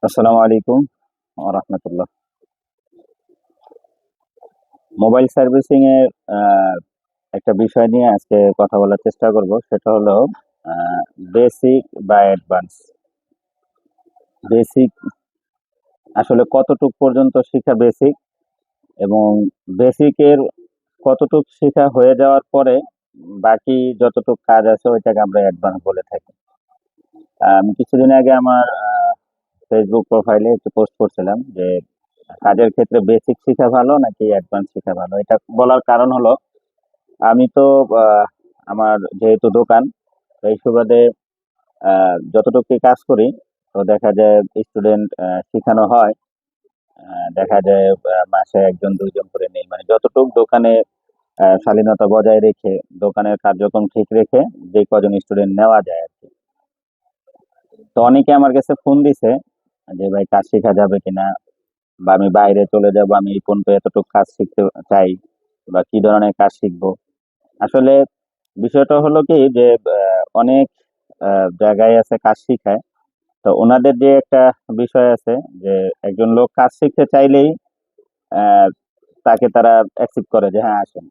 আসসালামু আলাইকুম ওয়া রাহমাতুল্লাহ। মোবাইল সার্ভিসিং এর একটা বিষয় নিয়ে আজকে কথা বলার চেষ্টা করব, সেটা হলো বেসিক বা অ্যাডভান্স। বেসিক আসলে কতটুক পর্যন্ত শিখা বেসিক, এবং বেসিকের কতটুক শিখা হয়ে যাওয়ার পরে বাকি যতটুক কাজ আছে ওইটাকে আমরা অ্যাডভান্স বলে থাকি। আমি কিছুদিন আগে আমার ফেসবুক প্রোফাইলে একটু পোস্ট করছিলাম যে কাজের ক্ষেত্রে বেসিক শিখা ভালো নাকি অ্যাডভান্স শিখা ভালো। এটা বলার কারণ হলো আমি তো আহ, আমার যেহেতু দোকান, এই সুবাদে যতটুকু কাজ করি, তো দেখা যায় স্টুডেন্ট শেখানো হয়। দেখা যায় মাসে একজন দুইজন করে নেই, মানে যতটুকু দোকানে শালীনতা বজায় রেখে দোকানের কার্যক্রম ঠিক রেখে যে কজন স্টুডেন্ট নেওয়া যায় আর কি। তো অনেকে আমার কাছে ফোন দিছে যে ভাই কাজ শেখা যাবে কিনা, বা আমি বাইরে চলে যাব, আমি এই পর্যন্ত এতটুকু কাজ শিখতে চাই, বা কি ধরনের কাজ শিখবো। আসলে বিষয়টা হলো কি যে অনেক জায়গায় আছে কাজ শিখায়। তো ওনাদের যে একটা বিষয় আছে যে একজন লোক কাজ শিখতে চাইলেই আহ, তাকে তারা অ্যাকসেপ্ট করে যে হ্যাঁ আসেন।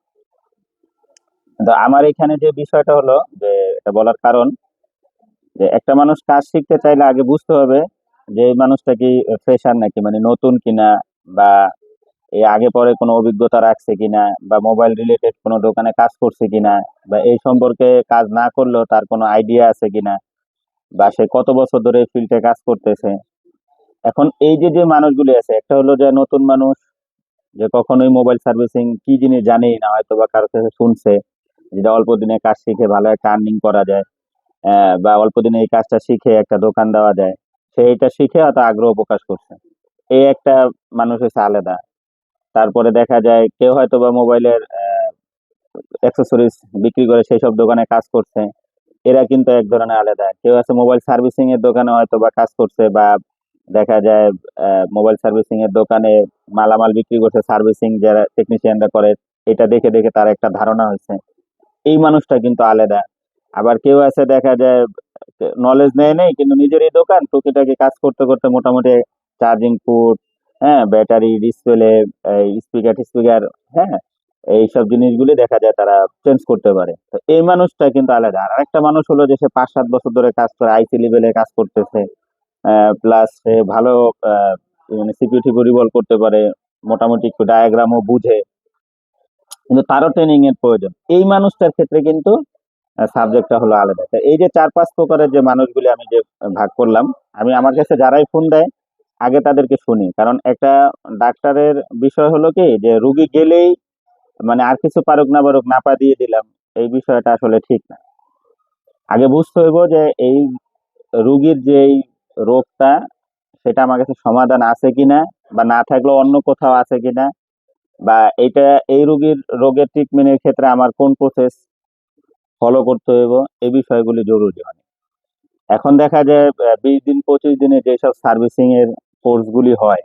তো আমার এখানে যে বিষয়টা হলো যে এটা বলার কারণ যে একটা মানুষ কাজ শিখতে চাইলে আগে বুঝতে হবে যে এই মানুষটা কি ফ্রেশার নাকি, মানে নতুন কিনা, বা এই আগে পরে কোনো অভিজ্ঞতা রাখছে কিনা, বা মোবাইল রিলেটেড কোনো দোকানে কাজ করছে কিনা, বা এই সম্পর্কে কাজ না করলেও তার কোনো আইডিয়া আছে কিনা, বা সে কত বছর ধরে এই ফিল্ডে কাজ করতেছে। এখন এই যে যে মানুষগুলি আছে, একটা হলো যে নতুন মানুষ, যে কখনোই মোবাইল সার্ভিসিং কি জিনিস জানেই না, হয়তো বা কারো কাছে শুনছে যেটা অল্প দিনে কাজ শিখে ভালো একটা আর্নিং করা যায়, বা অল্প দিনে এই কাজটা শিখে একটা দোকান দেওয়া যায়, সে এটা শিখে হয়তো আগ্রহ প্রকাশ করছে। এই একটা মানুষ হচ্ছে আলাদা। তারপরে দেখা যায় কেউ হয়তো বা মোবাইলের অ্যাক্সেসরিজ বিক্রি করে সেই সব দোকানে কাজ করছে, এরা কিন্তু এক ধরনের আলাদা। কেউ আছে মোবাইল সার্ভিসিং এর দোকানে হয়তো বা কাজ করছে, বা দেখা যায় মোবাইল সার্ভিসিং এর দোকানে মালামাল বিক্রি করছে, সার্ভিসিং যারা টেকনিশিয়ানরা করে, এটা দেখে দেখে তার একটা ধারণা হয়েছে। এই মানুষটা কিন্তু আলাদা। আবার কেউ আছে দেখা যায় নলেজ নেয় নেই, কিন্তু নিজেরই দোকান, টুকিটাকি কাজ করতে করতে মোটামুটি চার্জিং পোর্ট, হ্যাঁ, ব্যাটারি, ডিসপ্লে, স্পিকার টিস্পিকার, হ্যাঁ, এইসব জিনিসগুলি দেখা যায় তারা চেঞ্জ করতে পারে। তো এই মানুষটা কিন্তু আলাদা। আর একটা মানুষ হলো যে সে 5-7 বছর ধরে কাজ করে, আইসি লেভেলে কাজ করতেছে, প্লাস সে ভালো আহ, মানে সিপিইউ টিপিউ রিভলভ করতে পারে, মোটামুটি একটু ডায়াগ্রামও বুঝে, কিন্তু তারও ট্রেনিং এর প্রয়োজন। এই মানুষটার ক্ষেত্রে কিন্তু সাবজেক্টটা হলো আলাদা। তা এই যে 4-5 প্রকারের যে মানুষগুলি আমি যে ভাগ করলাম, আমি আমার কাছে যারাই ফোন দেয় আগে তাদেরকে শুনি। কারণ একটা ডাক্তারের বিষয় হলো কি যে রুগী গেলেই মানে আর কিছু পারুক না পারুক নাপা দিয়ে দিলাম, এই বিষয়টা আসলে ঠিক না। আগে বুঝতে হইব যে এই রুগীর যে এই রোগটা, সেটা আমার কাছে সমাধান আছে কিনা, বা না থাকলেও অন্য কোথাও আছে কিনা, বা এটা এই রোগীর রোগের ট্রিটমেন্টের ক্ষেত্রে আমার কোন প্রসেস ফলো করতে হইব, এই বিষয়গুলি জরুরি হয়। এখন দেখা যায় 20 দিন 25 দিনে যেসব সার্ভিসিং এর কোর্স গুলি হয়,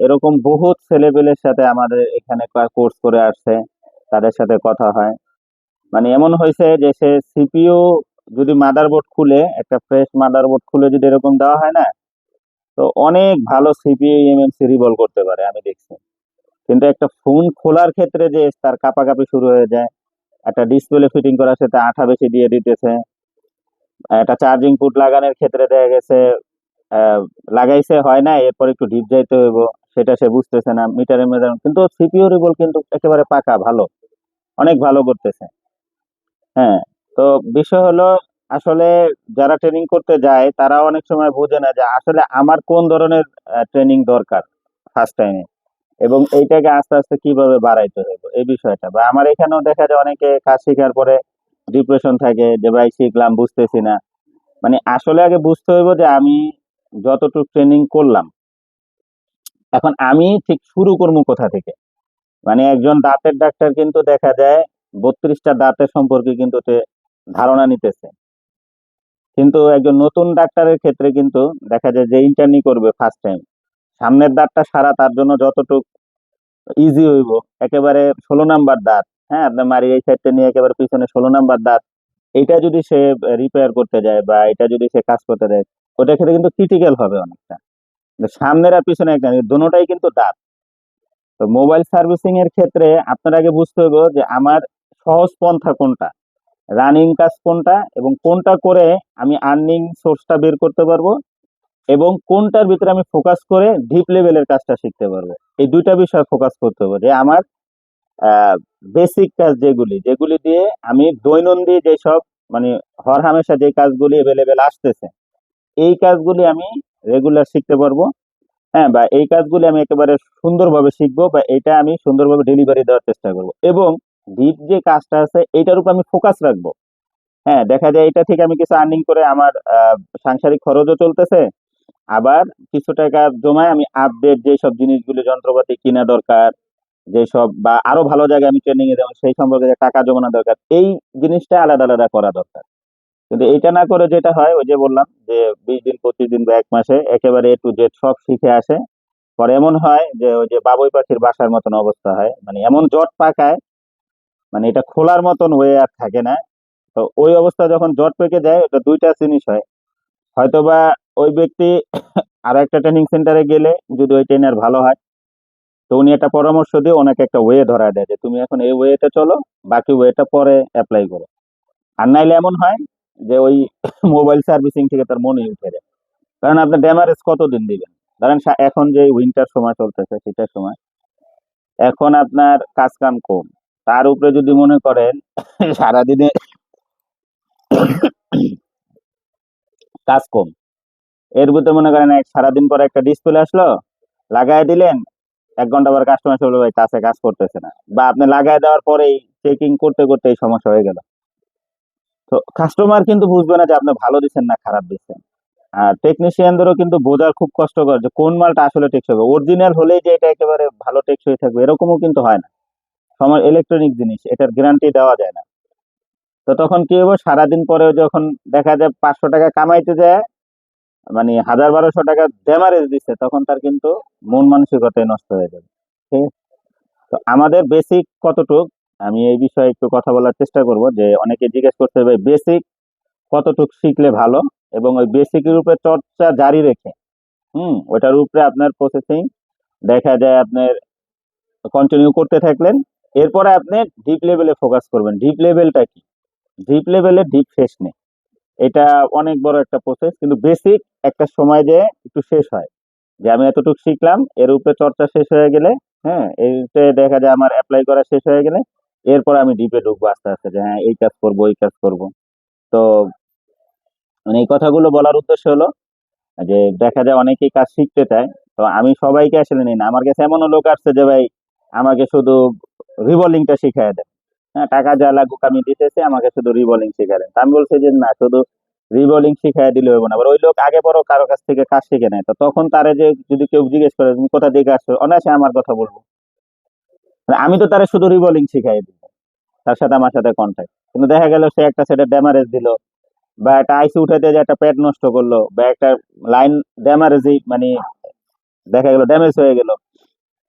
এরকম বহুত ছেলেপেলের সাথে আমাদের এখানে কোর্স করে আসছে, তাদের সাথে কথা হয়। মানে এমন হয়েছে যে সে সিপিইউ যদি মাদারবোর্ড খুলে, একটা ফ্রেশ মাদারবোর্ড খুলে যদি এরকম দেওয়া হয় না, তো অনেক ভালো সিপিইউ এমএমসি রিভলভ করতে পারে আমি দেখছি। কিন্তু একটা ফোন খোলার ক্ষেত্রে যে তার কাঁপাকাঁপি শুরু হয়ে যায়, একটা ডিসপ্লে ফিটিং করার সাথে আঠা বেশি দিয়ে দিতেছে, একটা চার্জিং পোর্ট লাগানোর ক্ষেত্রে দেখা গেছে আহ, লাগাইছে হয় না, এরপর একটু ডিপ যাইতে হইব, সেটা সে বুঝতেছে না। মিটারের মেজার কিন্তু সিপিইউ রিবল কিন্তু একেবারে পাকা ভালো, অনেক ভালো করতেছে। হ্যাঁ। তো বিষয় হলো আসলে যারা ট্রেনিং করতে যায় তারা অনেক সময় বোঝে না যে আসলে আমার কোন ধরনের ট্রেনিং দরকার ফার্স্ট টাইমে, এবং এইটাকে আস্তে আস্তে কিভাবে বাড়াইতে হবে এই বিষয়টা। বা আমার এখানেও দেখা যায় অনেকে কাজ শেখার পরে ডিপ্রেশন থাকে যে ভাই শিখলাম বুঝতেছি না। মানে আসলে আগে বুঝতে হইব যে আমি যতটুকু ট্রেনিং করলাম, এখন আমি ঠিক শুরু করবো কোথা থেকে। মানে একজন দাঁতের ডাক্তার কিন্তু দেখা যায় 32টা দাঁতের সম্পর্কে কিন্তু সে ধারণা নিতেছে, কিন্তু একজন নতুন ডাক্তারের ক্ষেত্রে কিন্তু দেখা যায় যে ইন্টার্নি করবে ফার্স্ট টাইম, সামনের দাঁতটা সারা তার জন্য যতটুকু ইজি হইব, একেবারে 16 নাম্বার দাঁত, হ্যাঁ, আপনার মাড়ির এই সাইডটা নিয়ে একেবারে পিছনে 16 নাম্বার দাঁত, এটা যদি সে রিপেয়ার করতে যায় বা এটা যদি সে কাজ করতে দেয়, ওটা ক্ষেত্রে কিন্তু ক্রিটিক্যাল হবে অনেকটা। কিন্তু সামনের আর পিছনে একটা দোনোটাই কিন্তু দাঁত। তো মোবাইল সার্ভিসিং এর ক্ষেত্রে আপনার আগে বুঝতে হবে যে আমার সহজ পন্থা কোনটা, রানিং কাজ কোনটা, এবং কোনটা করে আমি আর্নিং সোর্সটা বের করতে পারবো, এবং কোনটার ভিতরে আমি ফোকাস করে ডিপ লেভেলের কাজটা শিখতে পারবো। এই দুইটা বিষয় ফোকাস করতে হবে, যে আমার বেসিক কাজ যেগুলি যেগুলি দিয়ে আমি দৈনন্দিন যেসব মানে হরহামেশা যে কাজগুলি এভেলেবেল আসতেছে, এই কাজগুলি আমি রেগুলার শিখতে পারবো। হ্যাঁ, বা এই কাজগুলি আমি একেবারে সুন্দরভাবে শিখবো, বা এটা আমি সুন্দরভাবে ডেলিভারি দেওয়ার চেষ্টা করবো, এবং ডিপ যে কাজটা আছে এইটার উপর আমি ফোকাস রাখবো। হ্যাঁ, দেখা যায় এটা থেকে আমি কিছু আর্নিং করে আমার সাংসারিক খরচও চলতেছে, আবার কিছু টাকা জমায় আমি আপডেট যেসব জিনিসগুলো যন্ত্রপাতি কিনা দরকার, যেসব বা আরো ভালো জায়গায় আমি ট্রেনিং এ যাবো সেই সম্পর্কে যে টাকা জমানো দরকার, এই জিনিসটা আলাদা আলাদা করা দরকার। কিন্তু এটা না করে যেটা হয়, ওই যে বললাম যে 20 দিন 25 দিন বা 1 মাসে একেবারে এ টু জেড সব শিখে আসে, পরে এমন হয় যে ওই যে বাবুই পাখির বাসার মতন অবস্থা হয়, মানে এমন জট পাকায়, মানে এটা খোলার মতন হয়ে আর থাকে না। তো ওই অবস্থা যখন জট পেকে যায়, এটা দুইটা জিনিস হয়, হয়তোবা ওই ব্যক্তি আরো একটা ট্রেনিং সেন্টারে গেলে যদি ওই ট্রেনার ভালো হয়, তো উনি একটা পরামর্শ দিয়ে ওনাকে একটা ওয়ে ধরা দেয় যে তুমি এখন এই ওয়েতে চলো, বাকি ওয়েটা পরে অ্যাপ্লাই করো। আর নাইলে এমন হয় যে ওই মোবাইল সার্ভিসিং থেকে তার মনে উঠে যায়। কারণ আপনি ড্যামারেজ কতদিন দিবেন? ধরেন এখন যে উইন্টার সময় চলতেছে, শীতের সময়, এখন আপনার কাজ কাম কম, তার উপরে যদি মনে করেন সারাদিনে কাজ কম, এর ভিতরে মনে করেন সারাদিন পরে একটা ডিসপ্লে আসলো, লাগাই দিলেন, 1 ঘন্টা পর কাস্টমার চলে, ভাই কাছে কাজ করতেছে না, বা আপনি লাগাই দেওয়ার পরেই চেকিং করতে করতে এই সমস্যা হয়ে গেল। তো কাস্টমার কিন্তু বুঝবে না যে আপনি ভালো দিচ্ছেন না খারাপ দিচ্ছেন। আর টেকনিশিয়ানদেরও কিন্তু বোঝার খুব কষ্টকর যে কোন মালটা আসলে টেকসই হবে। অরিজিনাল হলেই যে এটা একেবারে ভালো টেকসই থাকবে এরকমও কিন্তু হয় না। সময় ইলেকট্রনিক জিনিস, এটার গ্যারান্টি দেওয়া যায় না। তো তখন কি হবে, সারাদিন পরে যখন দেখা যায় 500 টাকা কামাইতে যায়, মানে 1000 1200 টাকা ড্যামারেজ দিচ্ছে, তখন তার কিন্তু মন মানসিকতাই নষ্ট হয়ে যাবে। ঠিক আছে? তো আমাদের বেসিক কতটুক, আমি এই বিষয়ে একটু কথা বলার চেষ্টা করব, যে অনেকে জিজ্ঞেস করতে হবে বেসিক কতটুক শিখলে ভালো, এবং ওই বেসিকের উপরে চর্চা জারি রেখে ওটার উপরে আপনার প্রসেসিং দেখা যায় আপনার কন্টিনিউ করতে থাকলেন, এরপরে আপনি ডিপ লেভেলে ফোকাস করবেন। ডিপ লেভেলটা কি? ডিপ লেভেলে ডিপ শেষ নেই, এটা অনেক বড় একটা প্রসেস, কিন্তু বেসিক একটা সময় যে একটু শেষ হয়, যে আমি এতটুকু শিখলাম, এর উপরে চর্চা শেষ হয়ে গেলে, হ্যাঁ, এতে দেখা যায় আমার অ্যাপ্লাই করা শেষ হয়ে গেলে, এরপর আমি ডিপে ঢুকবো আস্তে আস্তে, যে হ্যাঁ এই কাজ করব ওই কাজ করব। তো মানে এই কথাগুলো বলার উদ্দেশ্য হলো যে দেখা যায় অনেকেই কাজ শিখতে চায়, তো আমি সবাইকে আসলে নিই না। আমার কাছে এমনও লোক আসছে যে ভাই আমাকে শুধু রিভলিংটা শিখাই দেন, হ্যাঁ টাকা যা লাগুক আমি দিতেছি, আমাকে শুধু রিভলিং শিখাই দেন। তা আমি বলছি যে না, শুধু রিভলিং শিখাই দিলে হইব না, আবার ওই লোক আগে বড় কারো কাছ থেকে কাজ শিখে নেয়, তো তখন তারে যে যদি কেউ জিজ্ঞেস করে তুমি কোথা থেকে আসছো, অনায়াসে আমার কথা বলবো। মানে আমি তো তারে শুধু রিভলিং শিখাই দিব, তার সাথে আমার সাথে কন্ট্যাক্ট, কিন্তু দেখা গেল সে একটা সেটের ড্যামারেজ দিল, বা একটা আইসি উঠাতে যে একটা প্যাড নষ্ট করলো, বা একটা লাইন ড্যামারেজই মানে দেখা গেল ড্যামেজ হয়ে গেল,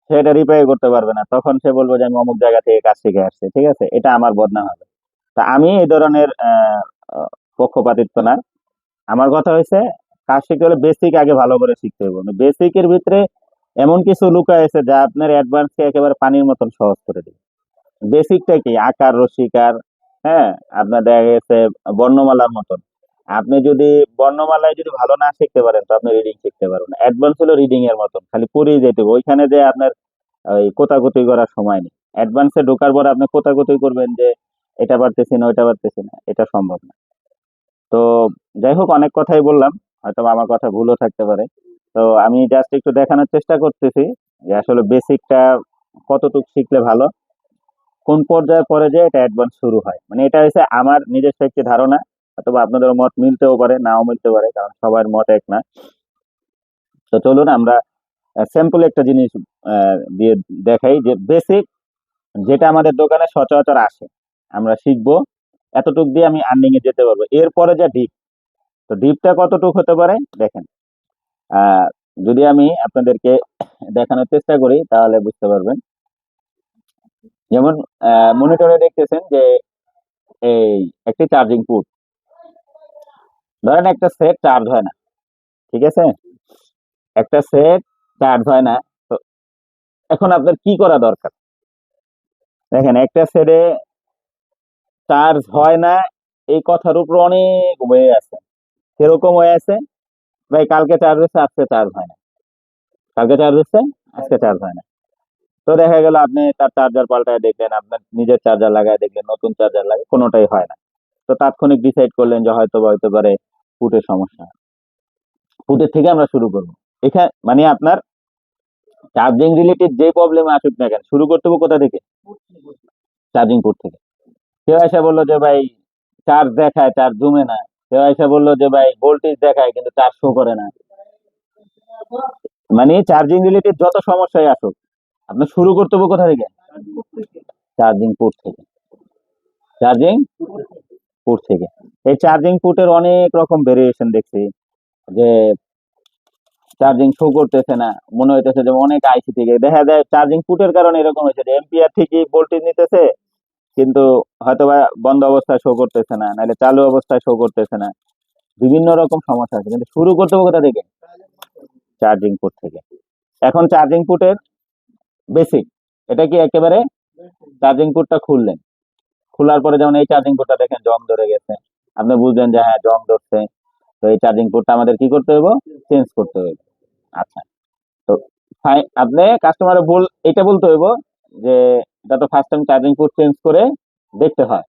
সেটা রিপেয়ার করতে পারবে না, তখন সে বলবে যে আমি অমুক জায়গা থেকে কাজ শিখে আসছি। ঠিক আছে, এটা আমার বদনাম হবে। তা আমি এই ধরনের পক্ষপাতিত্ব না। আমার কথা হয়েছে কাজ শিখতে হলে বেসিক আগে ভালো করে শিখতে হবে। বেসিকের ভিতরে এমন কিছু লুকায় আছে যা আপনার অ্যাডভান্সকে একেবারে পানির মতন সহজ করে দিবে। বেসিকটা কি? আকার রসিকার, হ্যাঁ, আপনার দেখা গেছে বর্ণমালার মতন। আপনি যদি বর্ণমালায় যদি ভালো না শিখতে পারেন, তো আপনি রিডিং শিখতে পারবেন না। অ্যাডভান্স হলো রিডিং এর মতন, খালি পড়েই যেতে হবে, ওইখানে যে আপনার ওই কোতাকুতি করার সময় নেই। অ্যাডভান্সে ঢোকার পর আপনি কোতাকুতি করবেন যে এটা পারতেছি না ওইটা পারতেছি না, এটা সম্ভব না। তো যাই হোক, অনেক কথাই বললাম, হয়তো বা আমার কথা ভুলও থাকতে পারে। তো আমি জাস্ট একটু দেখানোর চেষ্টা করতেছি যে আসলে বেসিকটা কতটুকু শিখলে ভালো, কোন পর্যায়ে পরে যে এটা অ্যাডভান্স শুরু হয়। মানে এটা হচ্ছে আমার নিজস্ব একটি ধারণা, অথবা আপনাদের মত মিলতেও পারে নাও মিলতে পারে, কারণ সবার মত এক না। তো চলুন আমরা স্যাম্পল একটা জিনিস দিয়ে দেখাই, যে বেসিক যেটা আমাদের দোকানে সচরাচর আসে, আমরা শিখবো, এতটুক দিয়ে আমি আর্নিং এ যেতে পারবো। এরপরে যা ডিপ, তো ডিপটা কতটুক হতে পারে দেখেন। আহ যদি আমি আপনাদেরকে দেখানোর চেষ্টা করি তাহলে বুঝতে পারবেন। যেমন মনিটরে দেখতেছেন যে এই একটি চার্জিং পোর্ট, ধরেন একটা সেট চার্জ হয় না, ঠিক আছে, একটা সেট চার্জ হয় না। তো এখন আপনার কি করা দরকার? দেখেন, একটা সেটে চার্জ হয় না এই কথার উপর অনেক ওয়ে আছে। কিরকম ওয়ে আছে? ভাই কালকে চার্জ হচ্ছে, আজকে চার্জ হয় না, কালকে চার্জ হচ্ছে, আজকে চার্জ হয় না। তো দেখা গেল আপনি তার চার্জার পাল্টায় দেখলেন, আপনার নিজের চার্জার লাগায় দেখলেন, নতুন চার্জার লাগে, কোনোটাই হয় না। তো তাৎক্ষণিক ডিসাইড করলেন যে হয়তো বা হতে পারে ফুটের সমস্যা। ফুটের থেকে আমরা শুরু করবো। এখানে মানে আপনার চার্জিং রিলেটেড যে প্রবলেম আসুক না কেন, শুরু করতে হবে কোথা থেকে? চার্জিং পোর্ট থেকে। কেউ এসে বললো যে ভাই চার্জ দেখায়, চার্জ জমে না। কেউ এসে বললো যে ভাই ভোল্টেজ দেখায় কিন্তু চার্জ শো করে না। মানে চার্জিং রিলেটেড যত সমস্যাই আসুক, আপনি শুরু করতে হবে কোথা থেকে? চার্জিং পোর্ট থেকে। চার্জিং পোর্ট থেকে। এই চার্জিং পোর্টের অনেক রকম ভেরিয়েশন দেখছি, যে চার্জিং শো করতেছে না, মনে হইতেছে যে অনেক আইসি থেকে দেখা যায় চার্জিং পোর্টের কারণে এরকম হয়েছে যে এম্পিয়ার থেকে ভোল্টেজ নিতেছে, কিন্তু হয়তোবা বন্ধ অবস্থায় শো করতেছে না, নাহলে চালু অবস্থায় শো করতেছে না। বিভিন্ন রকম সমস্যা আছে, কিন্তু শুরু করতে হবে কোথা থেকে? চার্জিং পোর্ট থেকে। এখন চার্জিং পোর্টের বেসিক, এটা কি একেবারে চার্জিং পোর্টটা খুললেন, খোলার পরে যেমন এই চার্জিং পোর্টটা দেখেন জং ধরে গেছে, আপনি বুঝলেন যে হ্যাঁ জং ধরছে, তো এই চার্জিং পোর্টটা আমাদের কি করতে হবে? চেঞ্জ করতে হবে। আচ্ছা, তো আপনি কাস্টমারে এটা বলতে হইব যে এটা তো first time charging port change করে দেখতে হয়।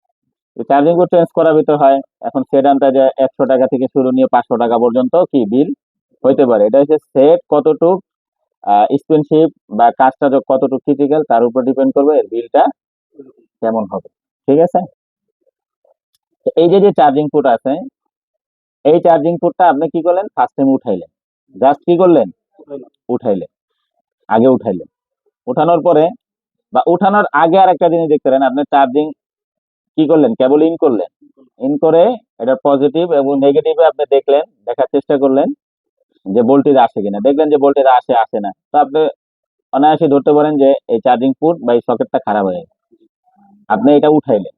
চার্জিং পোর্ট চেঞ্জ করার ভিতর হয় এখন সেট আনতে যে 100 টাকা থেকে শুরু নিয়ে 500 টাকা পর্যন্ত কি বিল হইতে পারে। এটা হচ্ছে সেট কতটুক এক্সপেন্সিভ বা কাজটা কতটুকু ক্রিটিক্যাল তার উপর ডিপেন্ড করবে এর বিলটা কেমন হবে। ঠিক আছে, তো এই যে যে চার্জিং পোর্ট আছে, এই চার্জিং পোর্টটা আপনি কি করলেন? ফার্স্ট টাইম উঠাইলেন, জাস্ট কি করলেন? উঠাইলেন, আগে উঠাইলেন। উঠানোর পরে বা উঠানোর আগে আর একটা জিনিস দেখতে পারেন, আপনি চার্জিং কি করলেন? কেবল ইন করলেন, ইন করে এটা পজিটিভ এবং নেগেটিভে আপনি দেখলেন, দেখার চেষ্টা করলেন যে ভোল্টেজ আসে কিনা। দেখলেন যে ভোল্টেজ আসে আসে না, তো আপনি অনায়াসে ধরতে পারেন যে এই চার্জিং পোর্ট বা এই সকেটটা খারাপ হয়ে গেছে। আপনি এটা উঠাইলেন,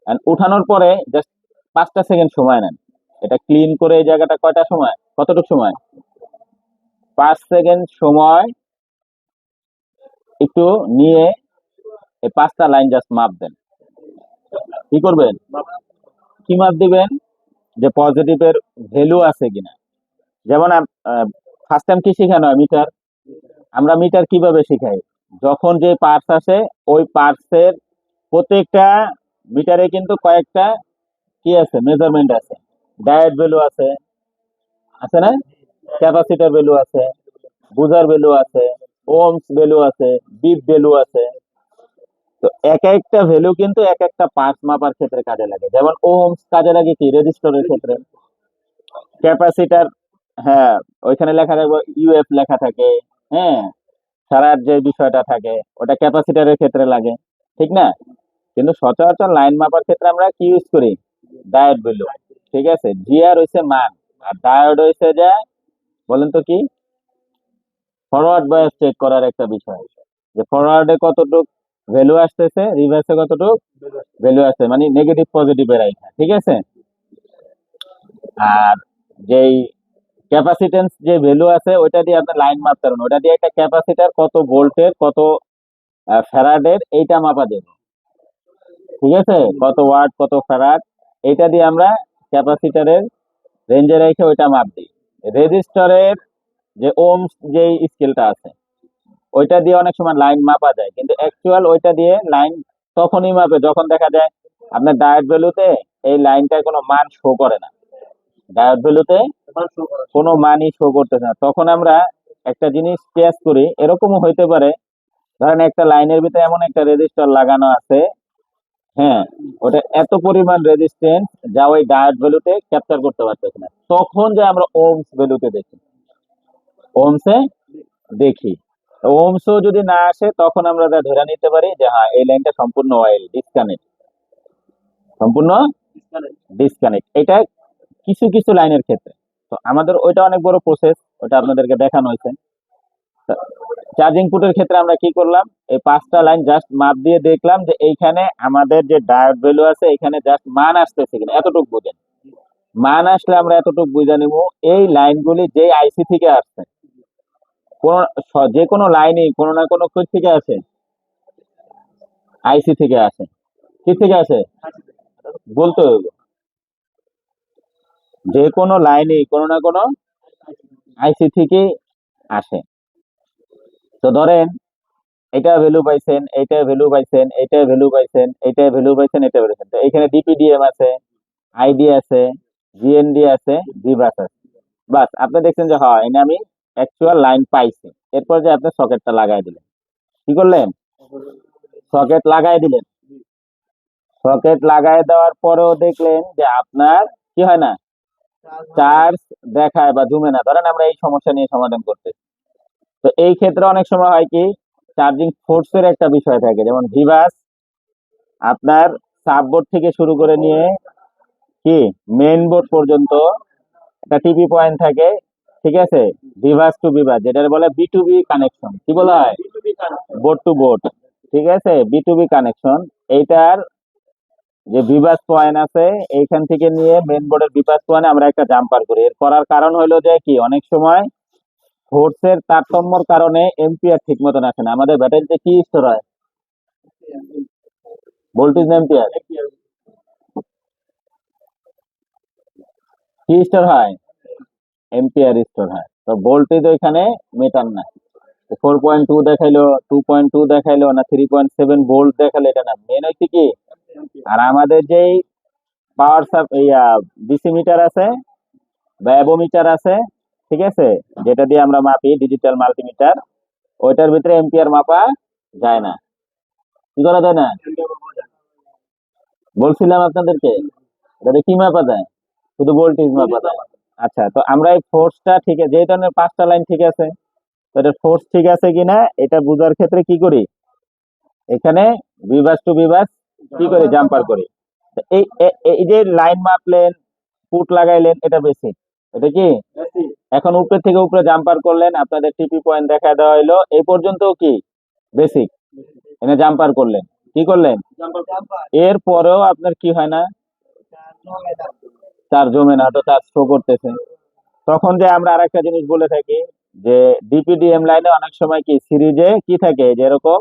and উঠানোর পরে জাস্ট 5টা সেকেন্ড সময় নেন, এটা ক্লিন করে এই জায়গাটা কয়টা সময়, কতটুকু সময়? 5 সেকেন্ড সময় একটু নিয়ে এই 5টা লাইন জাস্ট মাপ দেন। কি করবেন? কি মাপ দিবেন? যে পজিটিভের ভ্যালু আছে কিনা। যেমন ফার্স্ট টাইম কি শেখানো হয়? মিটার। আমরা মিটার কিভাবে শিখাই? যখন যে পার্টস আসে ওই পার্টসের প্রত্যেকটা মিটারে কিন্তু কয়েকটা কি আছে? মেজারমেন্ট আছে, ডায়োড ভ্যালু আছে, আছে না? ক্যাপাসিটর ভ্যালু আছে, বুজার ভ্যালু আছে, ওহমস ভ্যালু আছে, বিপ ভ্যালু আছে। তো এক একটা ভ্যালু কিন্তু এক একটা পার্টস মাপার ক্ষেত্রে কাজে লাগে। যেমন ওহমস কাজে লাগে কি? রেজিস্টরের ক্ষেত্রে। ক্যাপাসিটার, হ্যাঁ, ওইখানে লেখা থাকবে ইউএফ লেখা থাকে। হ্যাঁ, সারার যে বিষয়টা থাকে ওটা ক্যাপাসিটারের ক্ষেত্রে লাগে, ঠিক না? কিন্তু সচরাচর লাইন মাপার ক্ষেত্রে আমরা কি ইউজ করি? Diode value. ঠিক আছে, জিআর হইছে মান, আর ডায়োড হইছে যে, বলেন তো কি? ফরওয়ার্ড বায়াস চেক করার একটা বিষয়, যে ফরওয়ার্ডে কতটুক ভ্যালু আসতেছে, রিভার্সে কতটুক ভ্যালু আসছে, মানে নেগেটিভ পজিটিভের রাইখা। ঠিক আছে, আর যেই ক্যাপাসিটেন্স যে ভ্যালু আছে ওইটা দিয়ে আপনি লাইন মাপতে পারেন, ওটা দিয়ে একটা ক্যাপাসিটার কত ভোল্টের, কত ফ্যারাডের, এইটা মাপা যাবে। ঠিক আছে, কত ওয়াট, কত ফ্যারাড, এইটা দিয়ে আমরা ক্যাপাসিটারের রেঞ্জে রেখে ওইটা মাপ দিই। রেজিস্টরের যে ওমস যে স্কেলটা আছে ওইটা দিয়ে অনেক সময় লাইন মাপা যায়, কিন্তু অ্যাকচুয়াল ওইটা দিয়ে লাইন তখনই মাপে যখন দেখা যায় আপনার ডায়োড ভ্যালুতে এই লাইনটার কোনো মান শো করে না, ডায়োড ভ্যালুতে কোনো মানই শো করতেছে না। তখন আমরা একটা জিনিস কেস করি, এরকমও হইতে পারে, ধরেন একটা লাইনের ভিতরে এমন একটা রেজিস্টর লাগানো আছে, হ্যাঁ, ওটা এত পরিমাণ রেজিস্ট্যান্স যা ওই ডায়োড ভ্যালুতে ক্যাপচার করতে পারতেছে না, তখন যে আমরা ওমস ভ্যালুতে দেখি, ওমসে দেখি। ওমসও যদি না আসে তখন আমরা যা ধরে নিতে পারি যে হ্যাঁ এই লাইনটা সম্পূর্ণ অয়েল ডিসকানেক্ট, সম্পূর্ণ ডিসকানেক্ট। এটা কিছু কিছু লাইনের ক্ষেত্রে। তো আমাদের ওইটা অনেক বড় প্রসেস, ওটা আপনাদেরকে দেখানো হয়েছে। চার্জিং পুটের ক্ষেত্রে আমরা কি করলাম? এই 5টা লাইন জাস্ট মাপ দিয়ে দেখলাম যে এইখানে আমাদের যে ডায়োড ভ্যালু আছে এখানে জাস্ট মান আসতেছে কিনা, এতটুকু বুঝেন। মান আসলে আমরা এতটুকু বুঝে নিব, এই লাইনগুলি যে আইসি থেকে আসছে, কোন যে কোনো লাইনই কোনো না কোনো কোথ থেকে আসে, আইসি থেকে আসে। কি থেকে আসে বলতে হইব, যে কোনো লাইনই কোনো না কোনো আইসি থেকে আসে। তো ধরেন এটা ভ্যালু পাইছেন, এটা ভ্যালু পাইছেন, এটা ভ্যালু পাইছেন, এটা ভ্যালু পাইছেন, এটা ভ্যালু পাইছেন। তো এখানে ডিপিডিএম আছে, আইডি আছে, জিএনডি আছে, ভিবাস আছে। বাস আপনি দেখছেন যে হ্যাঁ এনে আমি অ্যাকচুয়াল লাইন পাইছি। এরপর যে আপনি সকেটটা লাগাই দিলেন, কি করলেন? সকেট লাগাই দিলেন। সকেট লাগাই দেওয়ার পরেও দেখলেন যে আপনার কি হয় না, চার্জ দেখায় বা জমে না। ধরেন আমরা এই সমস্যা নিয়ে সমাধান করতে, তো এই ক্ষেত্রে অনেক সময় হয় কি, চার্জিং ফোর্সের একটা বিষয় থাকে। যেমন ভিভাস আপনার সাববোর্ড থেকে শুরু করে নিয়ে কি মেইন বোর্ড পর্যন্ত একটা টিপি পয়েন্ট থাকে, ঠিক আছে? ভিভাস টু ভিভাস, যেটা বলে বি টু বি কানেকশন, কি বলা হয়? বোর্ড টু বোর্ড, ঠিক আছে, বি টু বি কানেকশন। এইটার যে ভিভাস পয়েন্ট আছে, এইখান থেকে নিয়ে মেইন বোর্ডের ভিভাস পয়েন্টে আমরা একটা জাম্পার করি। এর করার কারণ হলো যে কি, অনেক সময় ফোর্সের তারতম্যর কারণে এম্পিয়ার ঠিক মতন আসে না। আমাদের ব্যাটারিতে কি স্টোর হয়? ভোল্টেজ না এম্পিয়ার? কি স্টোর হয়? এম্পিয়ার স্টোর হয়। তো ভোল্টেজ ওইখানে মিটার না। 4.2 দেখাইলো, 2.2 দেখাইলো না 3.7 ভোল্ট দেখালো, এটা না, মেন হচ্ছে কি। আর আমাদের যেই পাওয়ার সাপ ডিসি মিটার আছে বা অ্যাবোমিটার আছে, ঠিক আছে, যেটা দিয়ে আমরা মাপি, ডিজিটাল মাল্টিমিটার, ওইটার ভিতরে এম্পিয়ার মাপা যায় না। কি করা যায় না? বলছিলাম আপনাদেরকে, এটাতে কি মাপা যায়? শুধু ভোল্টেজ মাপা যায়। আচ্ছা, তো আমরা এই ফোর্সটা ঠিক আছে, যে ধরনের 5টা লাইন ঠিক আছে, তো এটার ফোর্স ঠিক আছে কিনা এটা বোঝার ক্ষেত্রে কি করি, এখানে বিভাস টু বিভাস কি করে জাম্পার করি। তো এই যে লাইন মাপলেন, ফুট লাগাইলেন, এটা বেসিক। এটা কি এখন উপরে থেকে উপরে জাম্পার করলেন, আপনাদের টিপি পয়েন্ট দেখা দেওয়া হইলো, এই পর্যন্ত কি বেসিক। এনে জাম্পার করলেন, কি করলেন? এর পরেও আপনার কি হয় না, চার্জ জমে না, তো চার্জ শো করতেছে। তখন যে আমরা আরেকটা জিনিস বলে থাকি, যে ডিপিডিএম লাইনে অনেক সময় কি সিরিজে কি থাকে, যেরকম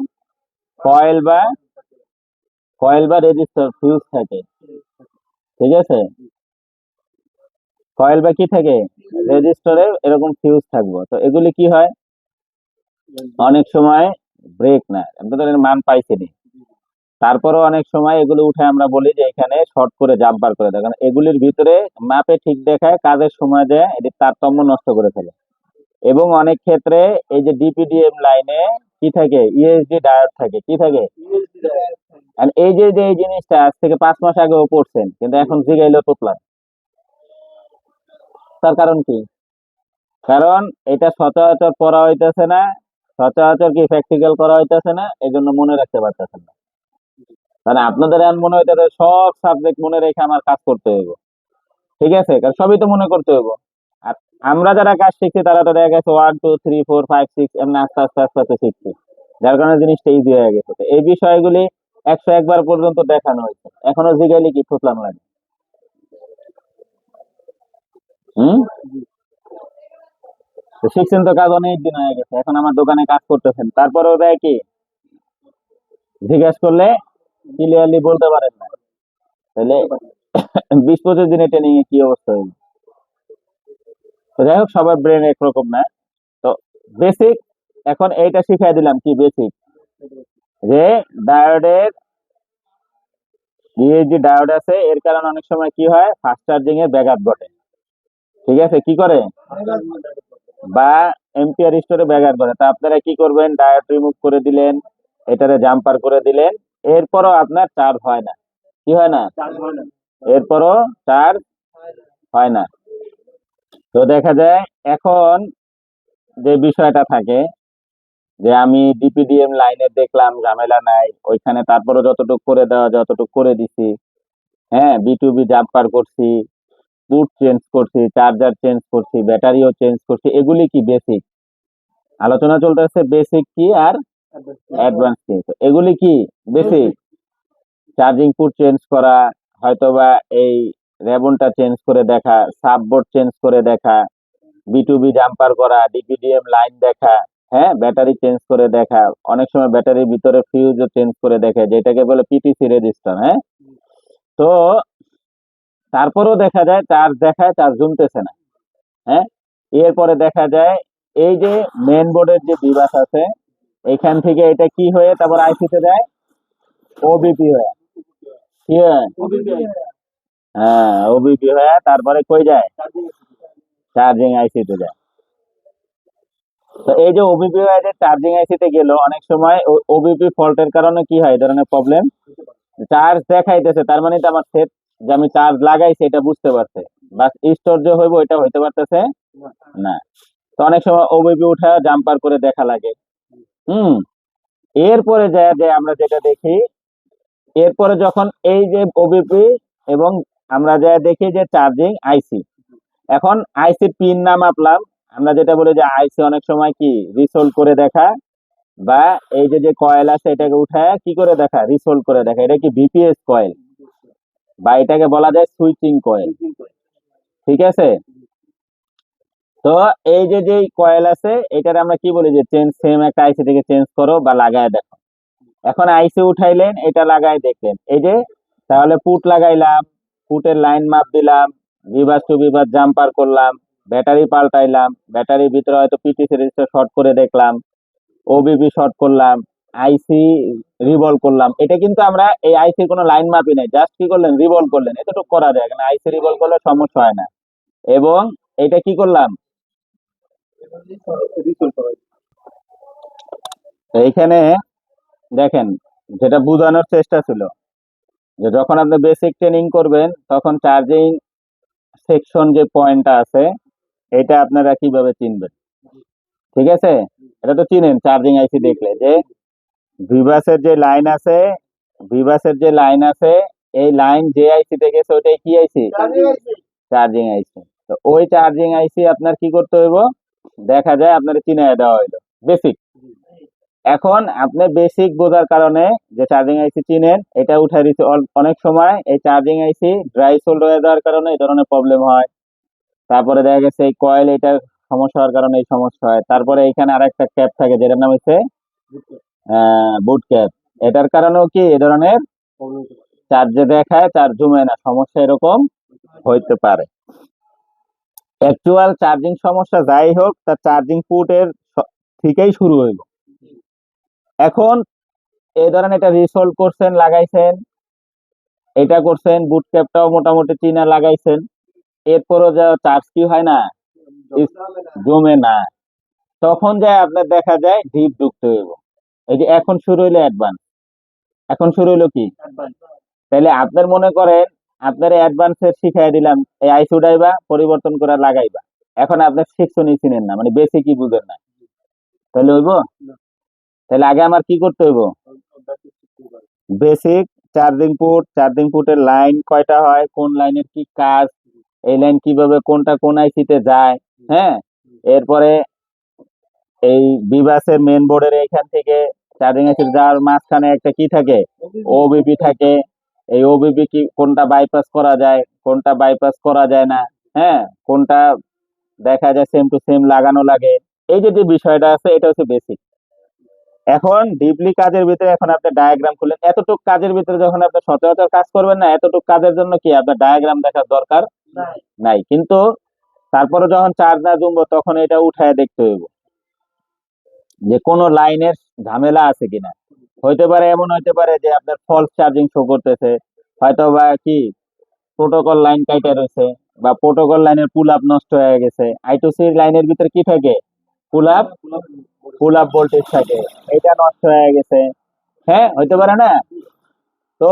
কয়েল বা রেজিস্টার ফিউজ থাকে, ঠিক আছে? কয়েল বা কি থাকে, রেজিস্টরে এরকম ফিউজ থাকবো। তো এগুলি কি হয়, অনেক সময় ব্রেক না, আমরা ধরেন মান পাইছিনি, তারপরেও অনেক সময় এগুলো উঠে আমরা বলি যে এখানে শর্ট করে জাম্পার করে দেয়, কারণ এগুলির ভিতরে মাপে ঠিক দেখায়, কাজের সময় দেয়, এটির তারতম্য নষ্ট করে ফেলে। এবং অনেক ক্ষেত্রে এই যে ডিপিডিএম লাইনে কি থাকে, ইএসডি ডায়োড থাকে, কি থাকে। আর এই যে যে এই জিনিসটা আজ থেকে 5 মাস আগেও পড়ছেন, কিন্তু এখন জিগাইলো তুতলাম। তার কারণ কি? কারণ এটা সচরাচর পড়া হইতেছে না, সচরাচর কি প্র্যাকটিক্যাল করা হইতেছে না, এই জন্য মনে রাখতে পারতেছেন না। মানে আপনাদের এখন মনে হইতেছে সব সাবজেক্ট মনে রেখে আমার কাজ করতে হইব, ঠিক আছে, কারণ সবই তো মনে করতে হইব। আর আমরা যারা কাজ শিখছি তারা তো দেখা গেছে 1 2 3 4 5 6 এমনি আস্তে আস্তে আস্তে আস্তে শিখছি, যার কারণে জিনিসটা ইজি হয়ে গেছে। তো এই বিষয়গুলি 101 বার পর্যন্ত দেখানো হয়েছে, এখনো জিগাইলে কি থুতলাম লাগে। হুম। তো শিখছেন তো, কাজ অনেক দিন হয়ে গেছে, এখন আমার দোকানে কাজ করতেছেন, তারপরেও দেয় কি জিজ্ঞেস করলে ক্লিয়ারলি বলতে পারেন না, তাহলে 20 25 দিনের ট্রেনিং এ কি অবস্থা হবে। তো যাই হোক, সবার ব্রেন একরকম না। তো বেসিক, এখন এইটা শিখাই দিলাম কি বেসিক, যে ডায়োডের যে ডায়োড আছে, এর কারণে অনেক সময় কি হয়, ফাস্ট চার্জিং এর ব্যাঘাত ঘটে, ঠিক আছে, কি করে, বা এম্পিয়ার স্টোরে ব্যাঘাত ঘটে। তা আপনারা কি করবেন, ডায়োড রিমুভ করে দিলেন, এটারে জাম্পার করে দিলেন, এরপরও আপনার চার্জ হয় না, কি হয় না, এরপরও চার্জ হয় না। তো দেখা যায় এখন যে বিষয়টা থাকে, যে আমি ডিপিডিএম লাইনে দেখলাম ঝামেলা নাই, ওইখানে তারপরে যতটুকু করে দেওয়া যতটুকু করে দিছি, হ্যাঁ, বি2বি জাম্পার করছি, বুট চেঞ্জ করছি, চার্জার চেঞ্জ করছি, ব্যাটারিও চেঞ্জ করছি, এগুলি কি বেসিক। আলোচনা চলতেছে বেসিক কি আর অ্যাডভান্স কি। তো এগুলি কি বেসিক, চার্জিং পুট চেঞ্জ করা, হয়তোবা এই রেবনটা চেঞ্জ করে দেখা, সাববোর্ড চেঞ্জ করে দেখা, B2B জাম্পার করা, DPDM লাইন দেখা, হ্যাঁ, ব্যাটারি চেঞ্জ করে দেখা, অনেক সময় ব্যাটারির ভিতরে ফিউজও চেঞ্জ করে দেখে, যেটাকে বলে PTC রেজিস্টার। হ্যাঁ, তো তারপরেও দেখা যায় চার্জ দেখায়, চার্জ জমতেছে না। হ্যাঁ, এরপরে দেখা যায় এই যে মেন বোর্ডের যে বিভাগ আছে, এখান থেকে এটা কি হয়ে তারপর আইসিতে যায়, ওবিপি হয়ে, কি হয়, হ্যাঁ, ওবিপি হয়ে তারপরে কই যায়, চার্জিং আইসিতে যায়। তো এই যে ওবিপি হয়ে যে চার্জিং আইসিতে গেল, অনেক সময় ওবিপি ফল্টের কারণে কি হয়, এই ধরনের প্রবলেম, চার্জ দেখাইতেছে, তার মানে তো আমার সেট যে আমি চার্জ লাগাইছি এটা বুঝতে পারছে, বাস স্টোর যে হইব এটা হইতে পারতেছে না। তো অনেক সময় ওবিপি উঠা জাম্পার করে দেখা লাগে। হুম, এরপরে যায় যে আমরা যেটা দেখি, এরপরে যখন এই যে ওবিপি এবং আমরা যা দেখি যে চার্জিং আইসি, এখন আইসির পিন নাম আপলাম, আমরা যেটা বলি যে আইসি অনেক সময় কি রিসোল্ড করে দেখা, বা এই যে যে কয়েল আছে এটাকে উঠায় কি করে দেখা, রিসোল্ড করে দেখা, এটা কি বিপিএস কয়েল, বা এটাকে বলা যায় সুইচিং কয়েল। ঠিক আছে, তো এই যে যে কয়েল আছে এটার আমরা কি বলি যে চেঞ্জ, সেম একটা আইসি থেকে চেঞ্জ করো বা লাগায় দেখো। এখন আইসি উঠাইলেন, এটা লাগাই দেখলেন, এই যে তাহলে পুট লাগাইলাম, পুটের লাইন মাপ দিলাম, বিভাজ টু বিভাজ জাম্পার করলাম, ব্যাটারি পাল্টাইলাম, ব্যাটারির ভিতরে হয়তো পিটিসি রেজিস্টার শর্ট করে দেখলাম, ওবিপি শর্ট করলাম, আইসি রিভলভ করলাম। এটা কিন্তু আমরা এই আইসির কোনো লাইন মাপি নাই, জাস্ট কি করলেন, রিভলভ করলেন, এতটুকু করা যায়, কারণ আইসি রিভলভ করলে সমস্যা হয় না। এবং এটা কি করলাম, তো এইখানে দেখেন, যেটা বোঝানোর চেষ্টা ছিল যে যখন আপনি বেসিক ট্রেনিং করবেন তখন চার্জিং সেকশন যে পয়েন্টটা আছে এটা আপনারা কিভাবে চিনবেন। ঠিক আছে, এটা তো চিনেন চার্জিং আইসি দেখলে যে ভিভাসের যে লাইন আছে, ভিভাসের যে লাইন আছে, এই লাইন যে আইসি তে গেছে ওইটাই কি আইসি, চার্জিং আইসি। তো ওই চার্জিং আইসি আপনার কি করতে হইব, দেখা যায় আপনার চিনায় দেওয়া হইলো বেসিক। এখন আপনি বেসিক বোঝার কারণে যে চার্জিং আইসি চিনেন এটা উঠাই দিচ্ছে, অনেক সময় এই চার্জিং আইসি ড্রাই সোল্ড হয়ে যাওয়ার কারণে এই ধরনের প্রবলেম হয়। তারপরে দেখা গেছে এই কয়েল এটার সমস্যা হওয়ার কারণে এই সমস্যা হয়। তারপরে এখানে আরেকটা ক্যাপ থাকে যেটার নাম হচ্ছে বুট ক্যাপ, এটার কারণেও কি এই ধরনের চার্জে দেখায় চার্জ জমে না, সমস্যা এরকম হইতে পারে। অ্যাকচুয়াল চার্জিং সমস্যা যাই হোক, তার চার্জিং পোর্টের থেকেই শুরু হইব। এখন এই ধরেন এটা রিসোল্ভ করছেন, লাগাইছেন, এটা করছেন, বুট ক্যাপটাও মোটামুটি চিনা লাগাইছেন, এরপরও যা চার্জ কি হয় না, জমে না, তখন যায় আপনার দেখা যায় ডিপ ঢুকতে হইব। এই যে এখন শুরু হইলো অ্যাডভান্স, এখন শুরু হইলো কি, তাহলে আপনার মনে করেন আপনার অ্যাডভান্সের শিখাই দিলাম, এই আইসি উঠাইবা পরিবর্তন করে লাগাইবা, এখন আপনার সেকশনই চিনেন না, মানে বেসিকই বুঝেন না, তাহলে হইব, তাহলে আগে আমার কি করতে হইব, বেসিক চার্জিং পোর্ট, চার্জিং পোর্টের লাইন কয়টা হয়, কোন লাইনের কি কাজ, এই লাইন কিভাবে কোনটা কোন আইসিতে যায়, হ্যাঁ, এরপরে এই বিভাসের মেন বোর্ডের এখান থেকে চার্জিং আইসি যাওয়ার মাঝখানে একটা কি থাকে, ওবিপি থাকে, এই ওবিপি কি কোনটা বাইপাস করা যায়, কোনটা বাইপাস করা যায় না, হ্যাঁ, কোনটা দেখা যায় সেম টু সেম লাগানো লাগে, এই যে যে বিষয়টা আছে এটা হচ্ছে বেসিক। এখন ডিপলি কাজের ভিতরে এখন আপনি ডায়াগ্রাম খুললেন, এতটুক কাজের ভিতরে যখন আপনি সচরাচর কাজ করবেন না, এতটুক কাজের জন্য কি আপনার ডায়াগ্রাম দেখার দরকার নাই, কিন্তু তারপরে যখন চার্জ না জমবো তখন এটা উঠায় দেখতে হইব যে কোনো লাইনের ঝামেলা আছে কিনা। হইতে পারে, এমন হইতে পারে যে আপনার ফলস চার্জিং শো করতেছে, হয়তো বা কি প্রোটোকল লাইন কাইটা রয়েছে, বা প্রোটোকল লাইনের পুল আপ নষ্ট হয়ে গেছে, I2C লাইনের ভিতরে কি থাকে, pull up, pull up voltage থাকে, এটা নষ্ট হয়ে গেছে, হ্যাঁ, হইতে পারে না। তো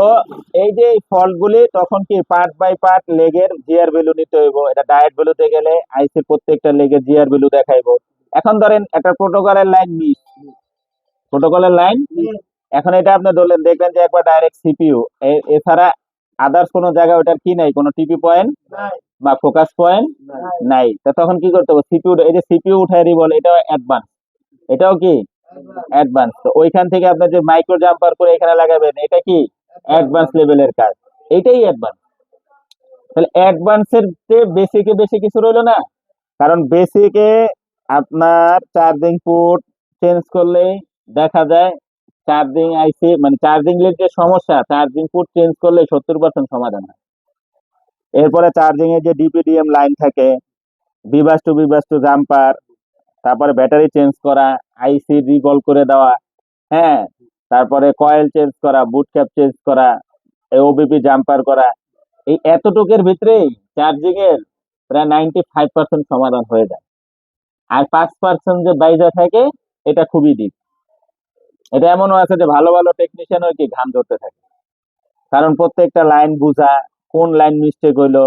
এই যে ফল্ট গুলি তখন কি পার্ট বাই পার্ট লেগের জিআর ভ্যালু নিতে হইব, এটা ডায়েট ভ্যালুতে গেলে আইসির প্রত্যেকটা লেগের জিআর ভ্যালু দেখাইবো। এখন ধরেন একটা প্রোটোকলের লাইন মিস, প্রোটোকলের লাইন, এখন এটা আপনি ধরলেন, দেখবেন যে একবার ডাইরেক্ট সিপিইউ, এছাড়া আদার্স কোনো জায়গায় ওটার কি নাই, কোনো টিপি পয়েন্ট বা ফোকাস পয়েন্ট নাই, তা তখন কি করতে হবে, সিপিইউ, এই যে সিপিইউ উঠাই রিবল, এটাও অ্যাডভান্স, এটাও কি অ্যাডভান্স। তো ওইখান থেকে আপনার যে মাইক্রো জাম্পার করে এখানে লাগাবেন, এটা কি অ্যাডভান্স লেভেলের কাজ, এটাই অ্যাডভান্স। তাহলে অ্যাডভান্সের চেয়ে বেসিকে বেশি কিছু রইলো না। কারণ বেসিকে আপনার চার্জিং পোর্ট চেঞ্জ করলেই দেখা যায় চার্জিং আইসি মানে চার্জিং এর যে সমস্যা, চার্জিং পোর্ট চেঞ্জ করলে 70% সমাধান হয়। এরপরে চার্জিং এর যে ডিপিডিএম লাইন থাকে, বিবাস টু জাম্পার, তারপরে ব্যাটারি চেঞ্জ করা, আইসি রিভলভ করে দেওয়া, হ্যাঁ, তারপরে কয়েল চেঞ্জ করা, বুট ক্যাপ চেঞ্জ করা, ওবিপি জাম্পার করা, এই এতটুকের ভিতরেই চার্জিং এর প্রায় 95% সমাধান হয়ে যায়। আর 5% যে বাইজা থাকে, এটা খুবই ডিপ। এটা এমনও আছে যে ভালো ভালো টেকনিশিয়ান কি ঘাম ধরতে থাকে, কারণ প্রত্যেকটা লাইন বুঝা, কোন লাইন মিস্টেক হইলো।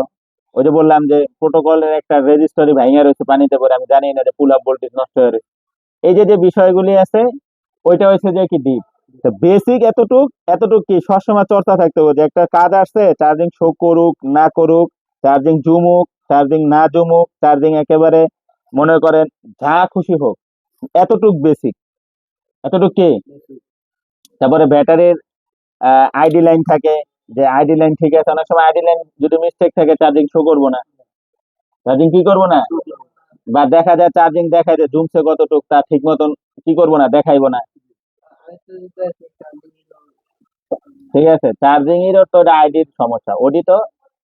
ওই যে বললাম যে প্রোটোকলের একটা রেজিস্টারি ভাঙা রয়েছে পানিতে পরে, আমি জানি না যে পুল আপ ভোল্টেজ নষ্ট হয়ে রয়েছে। এই যে যে বিষয়গুলি আছে, ওইটা হচ্ছে যে কি ডিপ। বেসিক এতটুক, এতটুক কি সবসময় চর্চা থাকতে হবে যে একটা কাজ আসছে, চার্জিং শো করুক না করুক, চার্জিং জুমুক চার্জিং না জুমুক, চার্জিং একেবারে মনে করেন যা খুশি হোক, এতটুক বেসিক, এতটুক কি। তারপরে ব্যাটারির আইডি লাইন থাকে, যে আইডি লাইন ঠিক আছে, অনেক সময় আইডি লাইন যদি মিস্টেক থাকে চার্জিং শো করবো না, চার্জিং কি করবো না, বা দেখা যায় চার্জিং দেখায় যে জুমছে কতটুক, তা ঠিক মতন কি করবো না, দেখাইবো না। ঠিক আছে, চার্জিং এর তো আইডির সমস্যা, ওটি তো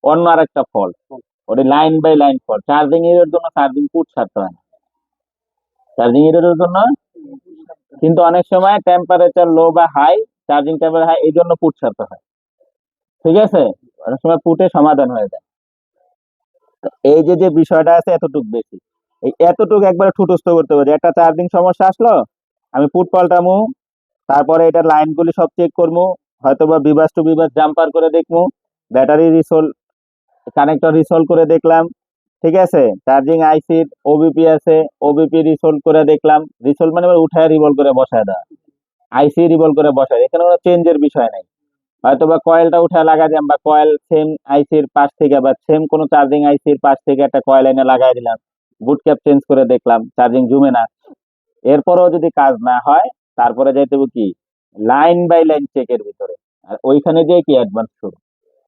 অন্য আর একটা ফল্ট, ওটি line by line fault. Charging এর জন্য চার্জিং পুট ছাড়তে হয় না, চার্জিং এর জন্য। কিন্তু অনেক সময় টেম্পারেচার লো বা হাই, চার্জিং টেম্পারেচার হাই, এই জন্য পুট ছাড়তে হয়। ঠিক আছে, অনেক সময় পুটে সমাধান হয়ে যায়। এই যে যে বিষয়টা আছে এতটুক বেশি, এই এতটুক একবারে ঠুটস্থ করতে হবে যে একটা চার্জিং সমস্যা আসলো, আমি পুট পাল্টামু, তারপরে এটার লাইনগুলি সব চেক করবো, হয়তোবা বিবাস টু বিবাস জাম্পার করে দেখবো, ব্যাটারি রিসোল কানেক্টর রিসোল করে দেখলাম। ঠিক আছে, চার্জিং আইসির ওবিপি আছে, ওবিপি রিসোল করে দেখলাম। রিসোল মানে উঠায় রিভলভ করে বসায় দেওয়া, আইসি রিভলভ করে বসায়, এখানে কোনো চেঞ্জের বিষয় নাই। হয়তো বা কয়েলটা উঠে লাগা দিলাম, বা কয়েল সেম আইসির পাশ থেকে বা সেম কোনো চার্জিং আইসির পাশ থেকে একটা কয়েল এনে লাগাই দিলাম, বুট ক্যাপ চেঞ্জ করে দেখলাম চার্জিং জুমে না। এরপরেও যদি কাজ না হয়, তারপরে যাইতে হবে কি লাইন বাই লাইন চেকের ভিতরে, আর ওইখানে যে কি অ্যাডভান্স শুরু।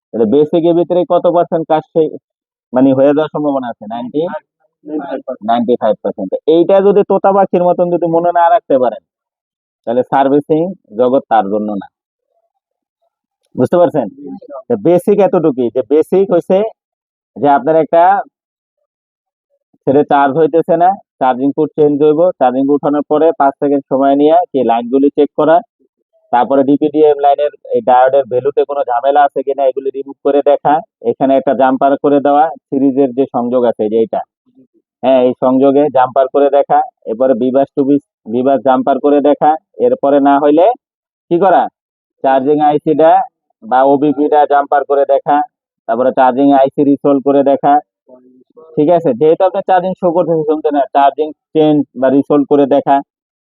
তাহলে বেসিক এর ভিতরে কত পার্সেন্ট কাজ মানে হয়ে যাওয়ার সম্ভাবনা আছে? 95%। এইটা যদি তোতা পাখির মতন যদি মনে না রাখতে পারেন, তাহলে সার্ভিসিং জগৎ তার জন্য না। বুঝতে পারছেন? বেসিক এতটুকুই, যে বেসিক হয়েছে যে আপনার একটা ছেড়ে চার্জ হইতেছে না, চার্জিং পোর্ট চেঞ্জ হইব, চার্জিং উঠানোর পরে 5 সেকেন্ড সময় নিয়ে কি লাইনগুলি চেক করা, তারপরে ডিপিডিএম লাইনের এই ডায়োডের ভ্যালুতে কোনো ঝামেলা আছে কিনা এগুলি রিমুভ করে দেখা, এখানে একটা জাম্পার করে দেওয়া, সিরিজের যে সংযোগ আছে যে এইটা, হ্যাঁ, এই সংযোগে জাম্পার করে দেখা, এরপরে বিবাস টু বিবাস জাম্পার করে দেখা। এরপরে না হইলে কি করা, চার্জিং আইসিটা বা ওবিপিটা জাম্পার করে দেখা, তারপরে চার্জিং আইসি রিসোল করে দেখা। ঠিক আছে, যেহেতু আপনার চার্জিং শো করতেছে শুনতে না, চার্জিং চেঞ্জ বা রিসোল করে দেখা।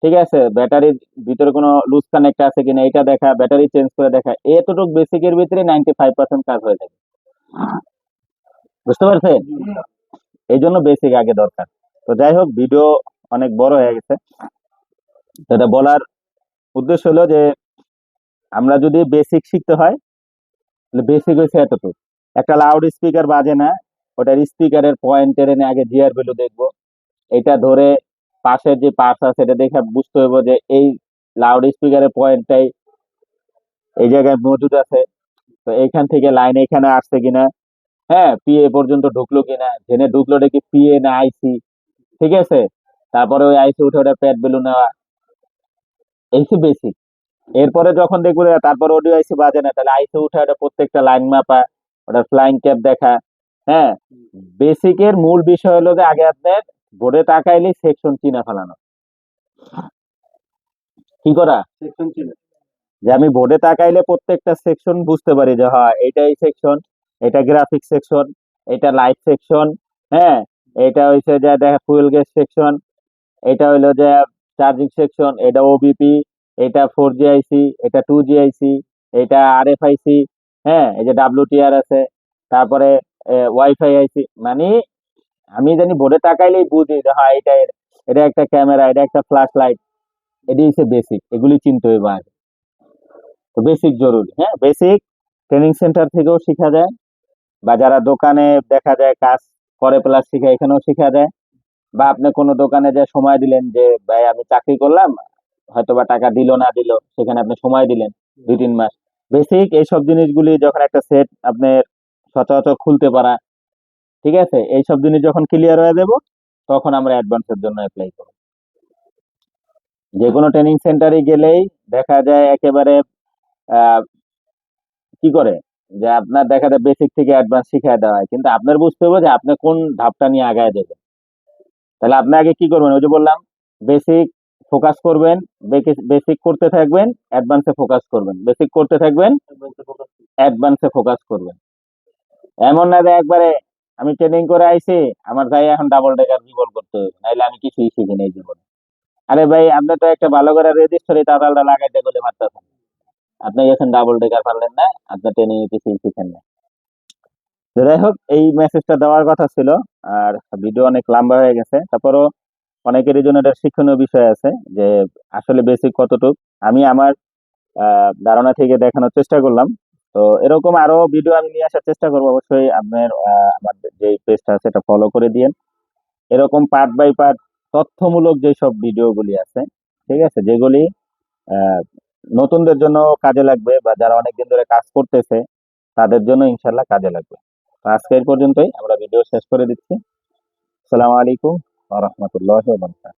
ঠিক আছে, ব্যাটারির ভিতরে কোনো লুজ কানেক্ট আছে কিনা এটা দেখা, ব্যাটারি চেঞ্জ করে দেখা। এতটুকু বেসিকের ভিতরে 95% কাজ হয়ে যাবে। বুঝতে পারছেন? এই জন্য বেসিক আগে দরকার। তো যাই হোক, ভিডিও অনেক বড় হয়ে গেছে। তো এটা বলার উদ্দেশ্য হলো যে আমরা যদি বেসিক শিখতে হয়, তাহলে বেসিক হয়েছে এতটুকু। একটা লাউড স্পিকার বাজে না, ওটার স্পিকারের পয়েন্টের এনে আগে জিআর ভ্যালু দেখবো, এটা ধরে পাশের যে পার্টস আছে এটা দেখে বুঝতে হবে যে এই লাউড স্পিকারের পয়েন্টটাই এই জায়গায় মজুদ আছে। তো এইখান থেকে লাইন এখানে আসছে কিনা, হ্যাঁ, পিএ পর্যন্ত ঢুকলো কিনা, জেনে ঢুকলো কি পিএ না আইসি। ঠিক আছে, তারপরে ওই আইসি উঠে ওটা প্যাড বেলু নেওয়া, এই যে বেসিক। এরপরে যখন দেখবো যে তারপর অডিও আইসি বাজে না, তাহলে আইসি উঠে ওটা প্রত্যেকটা লাইন মাপা, ওটা ফ্লাইং ক্যাপ দেখা। হ্যাঁ, বেসিকের মূল বিষয় হলো যে আগে আপনার বোর্ডে তাকাইলে সেকশন চিনা ফেলানো, কি করা, যে আমি বোর্ডে তাকাইলে প্রত্যেকটা সেকশন বুঝতে পারি যে হ্যাঁ এটা এই সেকশন, এটা গ্রাফিক সেকশন, এটা লাইট সেকশন, হ্যাঁ, এটা হইছে যে দেখা ফুয়েল গ্যাস সেকশন, এটা হইলো যে চার্জিং সেকশন, এটা ওবিপি, এটা 4G আইসি, এটা 2G আইসি, এটা RFIC, হ্যাঁ, এই যে WTR আছে, তারপরে ওয়াইফাই আইসি। মানে আমি জানি বোর্ডে তাকাইলেই বুঝি যে হ্যাঁ এটা, এটা একটা ক্যামেরা, এটা একটা ফ্ল্যাশ লাইট। এটি হচ্ছে বেসিক, এগুলি চিনতে হবে আগে। তো বেসিক জরুরি, হ্যাঁ, বেসিক ট্রেনিং সেন্টার থেকেও শেখা যায়, বা যারা দোকানে দেখা যায় কাজ করে প্লাস শিখে, এখানেও শেখা যায়। বা আপনি কোনো দোকানে যে সময় দিলেন যে ভাই আমি চাকরি করলাম, হয়তো বা টাকা দিল না দিল, সেখানে আপনি সময় দিলেন 2-3 মাস। বেসিক এইসব জিনিসগুলি যখন একটা সেট আপনি সচরাচর খুলতে পারা, ঠিক আছে, এইসব জিনিস যখন ক্লিয়ার হয়ে যাব, তখন আমরা অ্যাডভান্সের জন্য অ্যাপ্লাই করব। যে কোনো ট্রেনিং সেন্টারে গেলেই দেখা যায় একেবারে আহ, কি করে যে আপনার দেখা যায় বেসিক থেকে অ্যাডভান্স শিখিয়ে দেওয়া হয়, কিন্তু আপনার বুঝতে হবে যে আপনি কোন ধাপটা নিয়ে আগায় দেবেন। তাহলে আপনি আগে কি করবেন, ওই যে বললাম, বেসিক ফোকাস করবেন, বেসিক করতে থাকবেন, অ্যাডভান্সে ফোকাস করবেন, বেসিক করতে থাকবেন, অ্যাডভান্সে ফোকাস করবেন। এমন না যে একবারে আমি ট্রেনিং করে আইছি, আমার যাই এখন ডাবল ডেকার জীবন করতে হবে, নাইলে আমি কিছুই শিখিনি এই জীবনে। আরে ভাই, আপনি তো একটা ভালো করে রেজিস্ট্রি তাতালটা লাগাইতে বলে পারতেছেন, আপনি গেছেন ডাবল ডেকার পারলেন না, আপনার ট্রেনিং কিছুই শিখেন না। তো যাই হোক, এই মেসেজটা দেওয়ার কথা ছিল। আর ভিডিও অনেক লম্বা হয়ে গেছে, তারপরও অনেকেরই জন্য এটা শিক্ষণীয় বিষয় আছে যে আসলে বেসিক কতটুক আমি আমার ধারণা থেকে দেখানোর চেষ্টা করলাম। তো এরকম আরো ভিডিও আমি নিয়ে আসার চেষ্টা করবো, অবশ্যই আপনার আমার যে পেজটা আছে এটা ফলো করে দিয়েন। এরকম পার্ট বাই পার্ট তথ্যমূলক যেসব ভিডিওগুলি আছে, ঠিক আছে, যেগুলি আহ, নতুনদের জন্য কাজে লাগবে বা যারা অনেকদিন ধরে কাজ করতেছে তাদের জন্য ইনশাল্লাহ কাজে লাগবে। তো আজকে এই পর্যন্তই, আমরা ভিডিও শেষ করে দিচ্ছি। আসসালামু আলাইকুম ওয়া রাহমাতুল্লাহি ওয়া বারাকাতুহু।